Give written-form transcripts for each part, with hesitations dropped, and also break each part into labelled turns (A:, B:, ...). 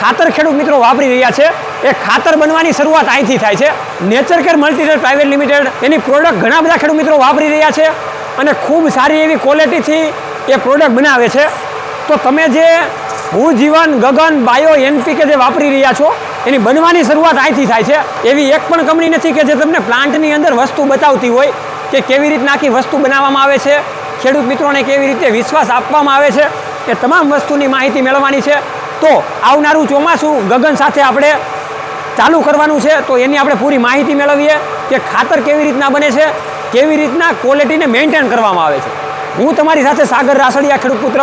A: ખાતર ખેડૂત મિત્રો વાપરી રહ્યા છે એ ખાતર બનવાની શરૂઆત અહીંથી થાય છે. નેચરકેર મલ્ટીનેટ પ્રાઇવેટ લિમિટેડ એની પ્રોડક્ટ ઘણા બધા ખેડૂત મિત્રો વાપરી રહ્યા છે અને ખૂબ સારી એવી ક્વોલિટીથી એ પ્રોડક્ટ બનાવે છે. તો તમે જે ભૂજીવન ગગન બાયો NPK જે વાપરી રહ્યા છો એની બનવાની શરૂઆત અહીંથી થાય છે. એવી એક પણ કંપની નથી કે જે તમને પ્લાન્ટની અંદર વસ્તુ બતાવતી હોય કે કેવી રીતના આખી વસ્તુ બનાવવામાં આવે છે, ખેડૂત મિત્રોને કેવી રીતે વિશ્વાસ આપવામાં આવે છે, એ તમામ વસ્તુની માહિતી મેળવવાની છે. તો આવનારું ચોમાસું ગગન સાથે આપણે ચાલુ કરવાનું છે, તો એની આપણે પૂરી માહિતી મેળવીએ કે ખાતર કેવી રીતના બને છે, કેવી રીતના ક્વોલિટીને મેન્ટેન કરવામાં આવે છે. હું તમારી સાથે સાગર રાસડિયા, ખેડૂત પુત્ર,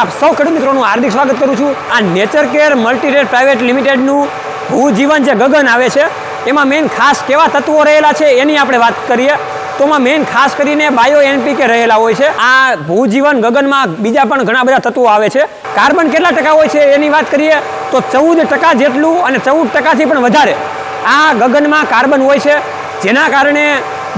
A: આપ સૌ ખેડૂત મિત્રોનું હાર્દિક સ્વાગત કરું છું. આ નેચરકેર મલ્ટીનેટ પ્રાઇવેટ લિમિટેડનું ભૂજીવન જે ગગન આવે છે એમાં મેઇન ખાસ કેવા તત્વો રહેલા છે એની આપણે વાત કરીએ તો એમાં મેઇન ખાસ કરીને બાયો NPK રહેલા હોય છે. આ ભૂજીવન ગગનમાં બીજા પણ ઘણા બધા તત્વો આવે છે. કાર્બન કેટલા ટકા હોય છે એની વાત કરીએ તો 14% જેટલું અને 14%થી પણ વધારે આ ગગનમાં કાર્બન હોય છે, જેના કારણે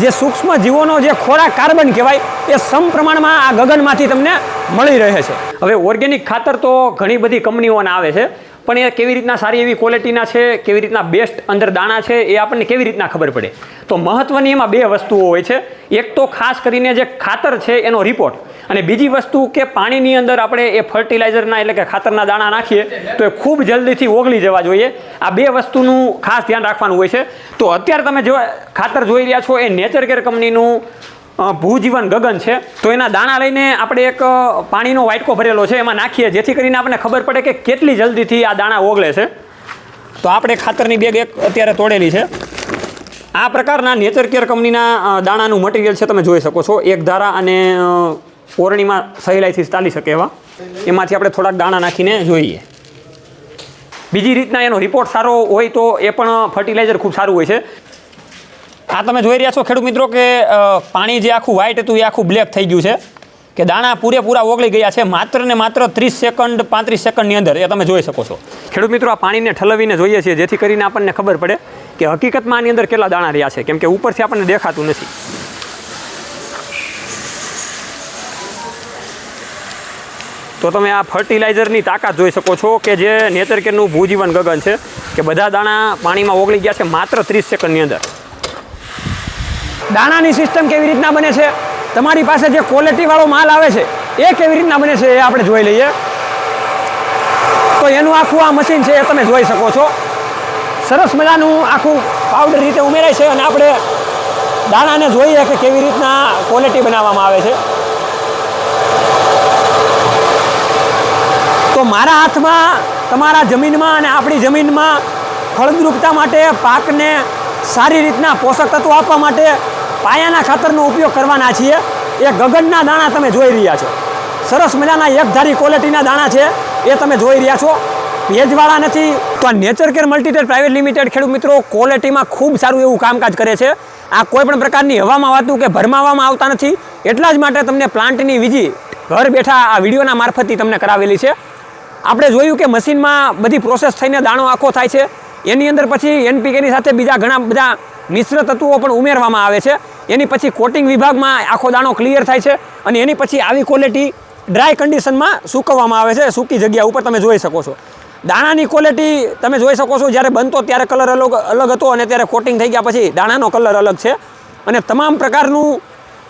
A: જે સૂક્ષ્મ જીવોનો જે ખોરાક કાર્બન કહેવાય એ સમપ્રમાણમાં આ ગગનમાંથી તમને મળી રહે છે. હવે ઓર્ગેનિક ખાતર તો ઘણી બધી કંપનીઓના આવે છે, પણ એ કેવી રીતના સારી એવી ક્વોલિટીના છે, કેવી રીતના બેસ્ટ અંદર દાણા છે એ આપણને કેવી રીતના ખબર પડે? તો મહત્વની એમાં બે વસ્તુઓ હોય છે. એક તો ખાસ કરીને જે ખાતર છે એનો રિપોર્ટ, અને બીજી વસ્તુ કે પાણીની અંદર આપણે એ ફર્ટિલાઇઝરના એટલે કે ખાતરના દાણા નાખીએ તો એ ખૂબ જલ્દીથી ઓગળી જવા જોઈએ. આ બે વસ્તુનું ખાસ ધ્યાન રાખવાનું હોય છે. તો અત્યારે તમે જો ખાતર જોઈ રહ્યા છો એ નેચરકેર કંપનીનું ભૂજીવન ગગન છે. તો એના દાણા લઈને આપણે એક પાણીનો વાટકો ભરેલો છે એમાં નાખીએ, જેથી કરીને આપણને ખબર પડે કે કેટલી જલ્દીથી આ દાણા ઓગળે છે. તો આપણે ખાતરની બેગ એક અત્યારે તોડેલી છે. આ પ્રકારના નેચરકેર કંપનીના દાણાનું મટીરિયલ છે, તમે જોઈ શકો છો. એક ધારા અને ઓરણીમાં સહેલાઈથી ચાલી શકે એવા એમાંથી આપણે થોડાક દાણા નાખીને જોઈએ. બીજી રીતના એનો રિપોર્ટ સારો હોય તો એ પણ ફર્ટિલાઇઝર ખૂબ સારું હોય છે. આ તમે જોઈ રહ્યા છો ખેડૂત મિત્રો કે પાણી જે આખું વ્હાઇટ હતું એ આખું બ્લેક થઈ ગયું છે, કે દાણા પૂરેપૂરા ઓગળી ગયા છે માત્ર ને માત્ર 30 સેકન્ડ 35 સેકન્ડની અંદર. એ તમે જોઈ શકો છો. ખેડૂત મિત્રો, આ પાણીને ઠલવીને જોઈએ છીએ જેથી કરીને આપણને ખબર પડે કે હકીકતમાં આની અંદર કેટલા દાણા રહ્યા છે, કેમ કે ઉપરથી આપણને દેખાતું નથી. તો તમે આ ફર્ટિલાઇઝરની તાકાત જોઈ શકો છો કે જે નેચરકેરનું ભૂજીવન ગગન છે, કે બધા દાણા પાણીમાં ઓગળી ગયા છે માત્ર 30 સેકન્ડની અંદર. દાણાની સિસ્ટમ કેવી રીતના બને છે, તમારી પાસે જે ક્વોલિટીવાળો માલ આવે છે એ કેવી રીતના બને છે એ આપણે જોઈ લઈએ. તો એનું આખું આ મશીન છે એ તમે જોઈ શકો છો. સરસ મજાનું આખું પાવડર રીતે ઉમેરાય છે અને આપણે દાણાને જોઈએ કે કેવી રીતના ક્વોલિટી બનાવવામાં આવે છે. તો મારા હાથમાં તમારા જમીનમાં અને આપણી જમીનમાં ફળદ્રુપતા માટે, પાકને સારી રીતના પોષક તત્વો આપવા માટે પાયાના ખાતરનો ઉપયોગ કરવાના છીએ. એ ગગનના દાણા તમે જોઈ રહ્યા છો. સરસ મજાના એકધારી ક્વોલિટીના દાણા છે એ તમે જોઈ રહ્યા છો, ભેજવાળા નથી. તો આ નેચરકેર મલ્ટીનેટ પ્રાઇવેટ લિમિટેડ ખેડૂત મિત્રો ક્વોલિટીમાં ખૂબ સારું એવું કામકાજ કરે છે. આ કોઈ પણ પ્રકારની હવામાં વાતું કે ભરમાવવામાં આવતા નથી. એટલા જ માટે તમને પ્લાન્ટની વીજી ઘર બેઠા આ વિડીયોના મારફતથી તમને કરાવેલી છે. આપણે જોયું કે મશીનમાં બધી પ્રોસેસ થઈને દાણો આખો થાય છે. એની અંદર પછી NPKની સાથે બીજા ઘણા બધા મિશ્ર તત્વો પણ ઉમેરવામાં આવે છે. એની પછી કોટિંગ વિભાગમાં આખો દાણો ક્લિયર થાય છે અને એની પછી આવી ક્વોલિટી ડ્રાય કન્ડિશનમાં સૂકવવામાં આવે છે. સૂકી જગ્યા ઉપર તમે જોઈ શકો છો. દાણાની ક્વોલિટી તમે જોઈ શકો છો. જ્યારે બનતો ત્યારે કલર અલગ હતો અને ત્યારે કોટિંગ થઈ ગયા પછી દાણાનો કલર અલગ છે. અને તમામ પ્રકારનું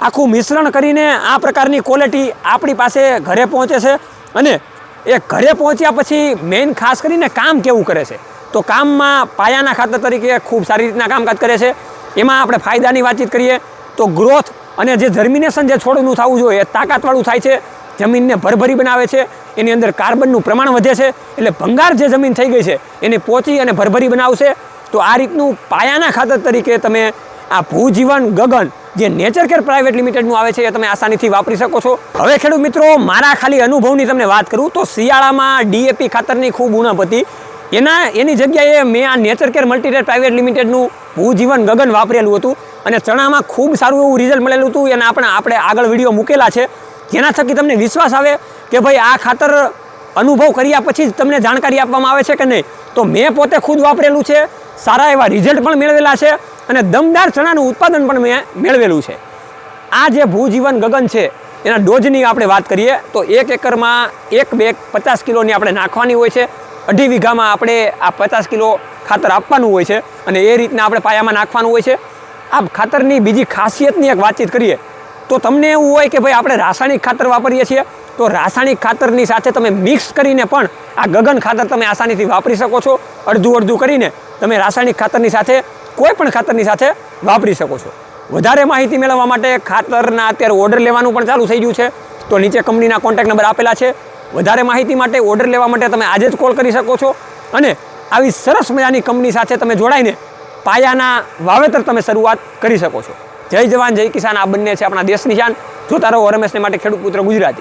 A: આખું મિશ્રણ કરીને આ પ્રકારની ક્વોલિટી આપણી પાસે ઘરે પહોંચે છે. અને એ ઘરે પહોંચ્યા પછી મેઇન ખાસ કરીને કામ કેવું કરે છે, તો કામમાં પાયાના ખાતર તરીકે ખૂબ સારી રીતના કામકાજ કરે છે. એમાં આપણે ફાયદાની વાતચીત કરીએ તો ગ્રોથ અને જે જર્મિનેશન જે છોડનું થવું જોઈએ એ તાકાતવાળું થાય છે. જમીનને ભરભરી બનાવે છે. એની અંદર કાર્બનનું પ્રમાણ વધે છે, એટલે ભંગાર જે જમીન થઈ ગઈ છે એને પહોંચી અને ભરભરી બનાવશે. તો આ રીતનું પાયાના ખાતર તરીકે તમે આ ભૂજીવન ગગન જે નેચરકેર પ્રાઇવેટ લિમિટેડનું આવે છે એ તમે આસાનીથી વાપરી શકો છો. હવે ખેડૂત મિત્રો, મારા ખાલી અનુભવની તમને વાત કરું તો શિયાળામાં DAP ખાતરની ખૂબ ઉણપ હતી. એની જગ્યાએ મેં આ નેચરકેર મલ્ટીનેટ પ્રાઇવેટ લિમિટેડનું ભૂજીવન ગગન વાપરેલું હતું અને ચણામાં ખૂબ સારું એવું રિઝલ્ટ મળેલું હતું. અને આપણે આગળ વિડીયો મૂકેલા છે, જેના થકી તમને વિશ્વાસ આવે કે ભાઈ આ ખાતર અનુભવ કર્યા પછી જ તમને જાણકારી આપવામાં આવે છે કે નહીં. તો મેં પોતે ખુદ વાપરેલું છે, સારા એવા રિઝલ્ટ પણ મેળવેલા છે અને દમદાર ચણાનું ઉત્પાદન પણ મેં મેળવેલું છે. આ જે ભૂજીવન ગગન છે એના ડોઝની આપણે વાત કરીએ તો 1 એકરમાં 1 બેગ 50 કિલોની આપણે નાખવાની હોય છે. 2.5 વીઘામાં આપણે આ 50 કિલો ખાતર આપવાનું હોય છે અને એ રીતના આપણે પાયામાં નાખવાનું હોય છે. આ ખાતરની બીજી ખાસિયતની એક વાતચીત કરીએ તો તમને એવું હોય કે ભાઈ આપણે રાસાયણિક ખાતર વાપરીએ છીએ, તો રાસાયણિક ખાતરની સાથે તમે મિક્સ કરીને પણ આ ગગન ખાતર તમે આસાનીથી વાપરી શકો છો. અડધું કરીને તમે રાસાયણિક ખાતરની સાથે કોઈ પણ ખાતરની સાથે વાપરી શકો છો. વધારે માહિતી મેળવવા માટે ખાતરના અત્યારે ઓર્ડર લેવાનું પણ ચાલુ થઈ ગયું છે, તો નીચે કંપનીના કોન્ટેક્ટ નંબર આપેલા છે. વધારે માહિતી માટે ઓર્ડર લેવા માટે તમે આજે જ કોલ કરી શકો છો અને આવી સરસ મજાની કંપની સાથે તમે જોડાઈને પાયાના વાવેતર તમે શરૂઆત કરી શકો છો. જય જવાન જય કિસાન, આ બંને છે આપણા દેશની શાન. જોતા રહો રમેશને માટે ખેડૂત પુત્ર ગુજરાતી.